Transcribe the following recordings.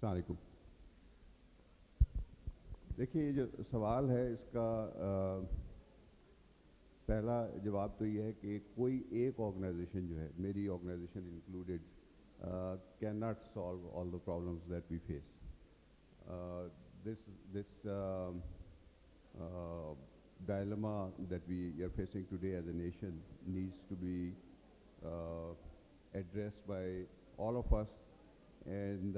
अस्सलाम वालेकुम। देखिए, ये जो सवाल है इसका पहला जवाब तो ये है कि कोई एक ऑर्गेनाइजेशन जो है, मेरी organisation included, can not solve all the problems that we face. This dilemma that we are facing today as a nation needs to be uh, addressed by all of us, and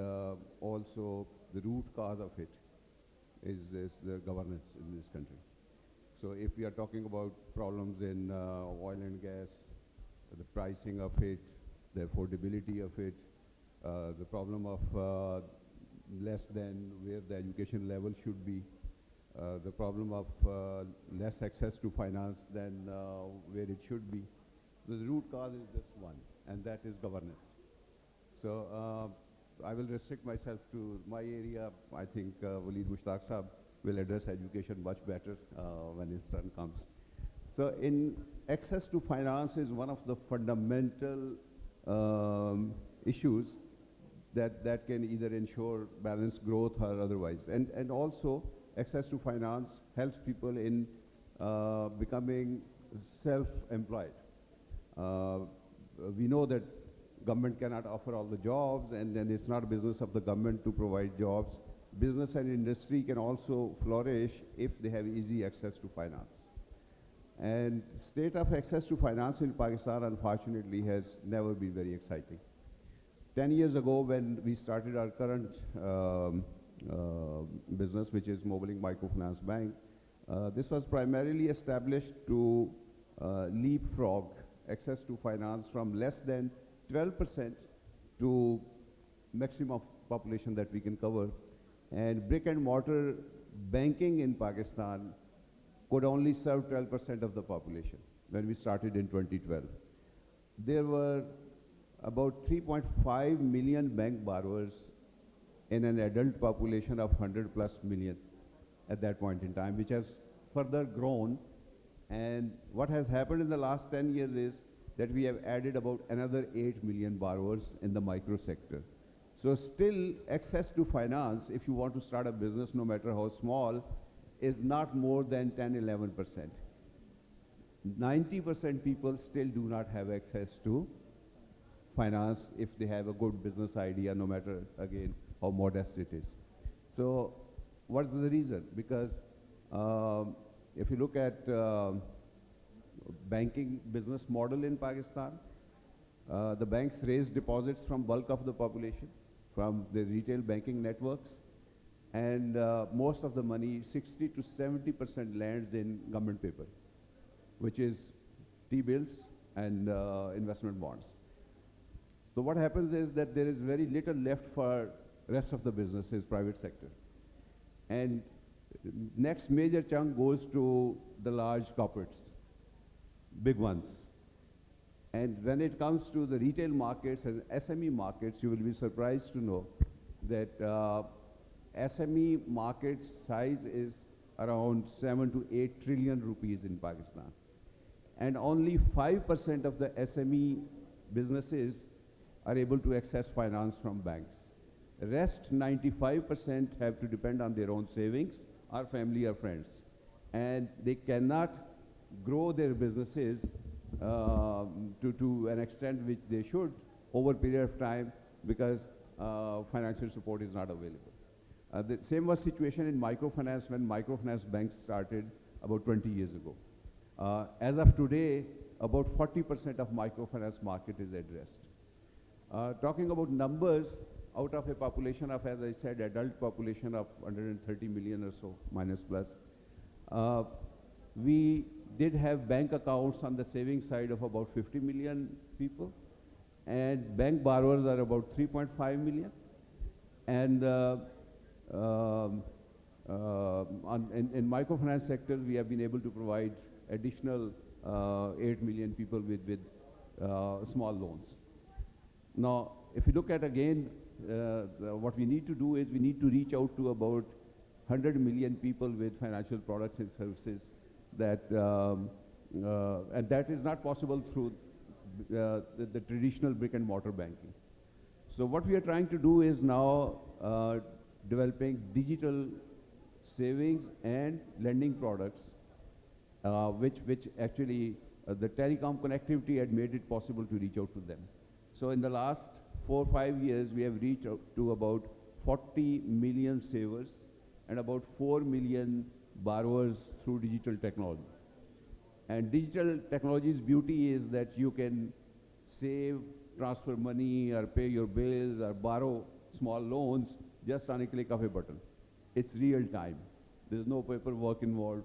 also the root cause of it is the governance in this country. So if we are talking about problems in oil and gas, the pricing of it, the affordability of it, the problem of less than where the education level should be, the problem of less access to finance than where it should be. The root cause is just one, and that is governance. So I will restrict myself to my area. I think Waleed Mushtaq Saab will address education much better when his turn comes. So in access to finance is one of the fundamental issues that can either ensure balanced growth or otherwise. And also access to finance helps people in becoming self-employed. We know that government cannot offer all the jobs, and then it's not a business of the government to provide jobs. Business and industry can also flourish if they have easy access to finance. And state of access to finance in Pakistan, unfortunately, has never been very exciting. 10 years ago, when we started our current business, which is Mobilink Microfinance Bank, this was primarily established to leapfrog access to finance from less than 12% to maximum population that we can cover. And brick and mortar banking in Pakistan could only serve 12% of the population when we started in 2012. There were about 3.5 million bank borrowers in an adult population of 100 plus million at that point in time, which has further grown. And what has happened in the last 10 years is that we have added about another 8 million borrowers in the micro sector. So still access to finance, if you want to start a business, no matter how small, is not more than 10–11%. 90% people still do not have access to finance if they have a good business idea, no matter, again, how modest it is. So what's the reason? Because if you look at banking business model in Pakistan, the banks raise deposits from bulk of the population, from the retail banking networks, and most of the money, 60 to 70%, lands in government paper, which is T-bills and investment bonds. So what happens is that there is very little left for rest of the businesses, private sector. And next major chunk goes to the large corporates, big ones. And when it comes to the retail markets and SME markets, you will be surprised to know that SME market size is around 7 to 8 trillion rupees in Pakistan. And only 5% of the SME businesses are able to access finance from banks. The rest 95% have to depend on their own savings, or family or friends. And they cannot grow their businesses to an extent which they should over a period of time because financial support is not available. The same was situation in microfinance when microfinance banks started about 20 years ago. As of today, about 40% of microfinance market is addressed. Talking about numbers, out of a population of, as I said, adult population of 130 million or so, minus plus, we did have bank accounts on the savings side of about 50 million people, and bank borrowers are about 3.5 million. And in microfinance sector, we have been able to provide additional 8 million people with small loans. Now, if you look at again, what we need to do is we need to reach out to about 100 million people with financial products and services that, and that is not possible through the traditional brick and mortar banking. So what we are trying to do is now developing digital savings and lending products, which actually the telecom connectivity had made it possible to reach out to them. So in the last 4 or 5 years, we have reached out to about 40 million savers and about 4 million borrowers through digital technology. And digital technology's beauty is that you can save, transfer money, or pay your bills, or borrow small loans just on a click of a button. It's real time. There's no paperwork involved,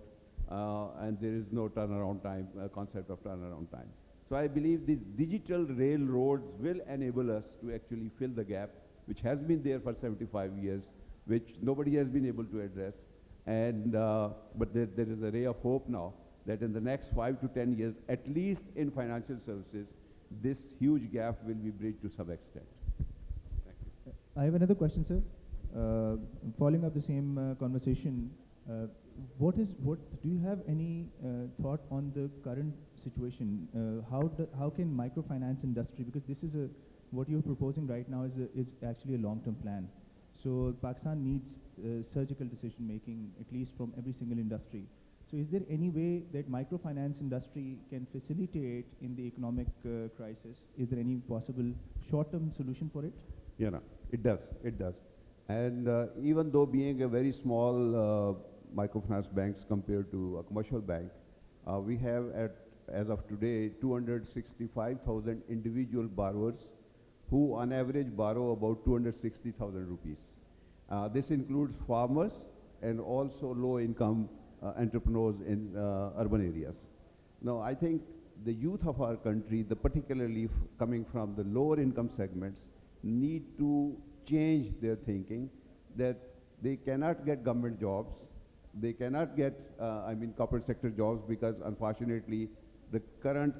and there is no turnaround time, concept of turnaround time. So I believe these digital railroads will enable us to actually fill the gap, which has been there for 75 years, which nobody has been able to address. And but there is a ray of hope now that in the next 5 to 10 years, at least in financial services, this huge gap will be bridged to some extent. Thank you. I have another question, sir. Following up the same conversation, what do you have any thought on the current situation? How can microfinance industry, because this is what you're proposing right now is actually a long-term plan. So Pakistan needs surgical decision making, at least from every single industry. So is there any way that microfinance industry can facilitate in the economic crisis? Is there any possible short-term solution for it? Yeah, no, it does. It does. And even though being a very small microfinance banks compared to a commercial bank, we have as of today 265,000 individual borrowers who on average borrow about 260,000 rupees. This includes farmers and also low-income entrepreneurs in urban areas. Now, I think the youth of our country, particularly coming from the lower income segments, need to change their thinking that they cannot get government jobs, they cannot get, corporate sector jobs, because unfortunately the current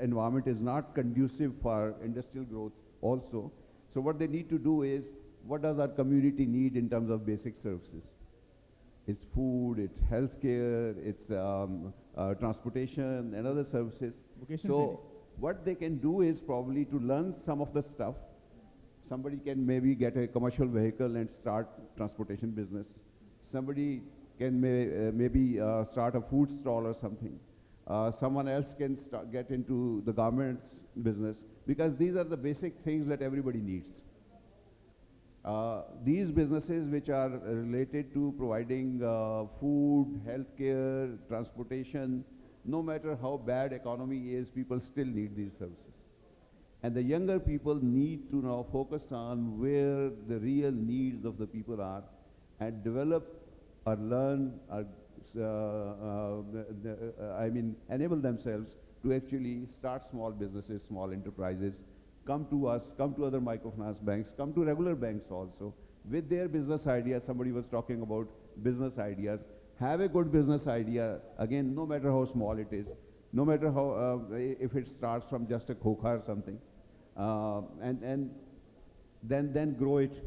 environment is not conducive for industrial growth also. So what they need to do is, what does our community need in terms of basic services? It's food, it's healthcare, it's transportation and other services. So what they can do is probably to learn some of the stuff. Somebody can maybe get a commercial vehicle and start transportation business. Somebody can maybe start a food stall or something. Someone else can get into the garments business, because these are the basic things that everybody needs. These businesses which are related to providing food, healthcare, transportation, no matter how bad economy is, people still need these services. And the younger people need to now focus on where the real needs of the people are and develop or learn or enable themselves to actually start small businesses, small enterprises, come to us, come to other microfinance banks, come to regular banks also with their business ideas. Somebody was talking about business ideas. Have a good business idea, again, no matter how small it is, no matter how, if it starts from just a khoka or something, and then grow it,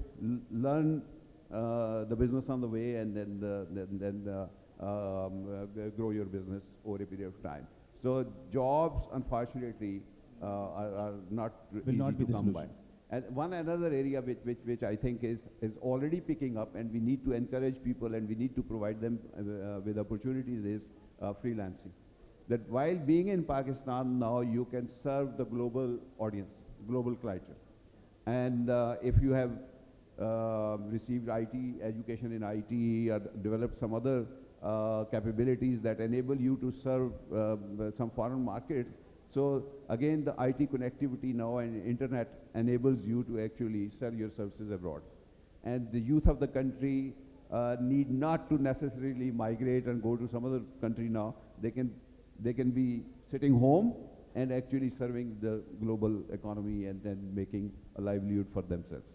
learn the business on the way, and then grow your business over a period of time. So jobs, unfortunately, are not easy to come by. And another area which I think is already picking up, and we need to encourage people and we need to provide them with opportunities, is freelancing. That while being in Pakistan now, you can serve the global audience, global clientele. And if you have received IT, education in IT, or developed some other capabilities that enable you to serve some foreign markets. So again, the IT connectivity now and internet enables you to actually sell your services abroad. And the youth of the country need not to necessarily migrate and go to some other country now. They can be sitting home and actually serving the global economy and then making a livelihood for themselves.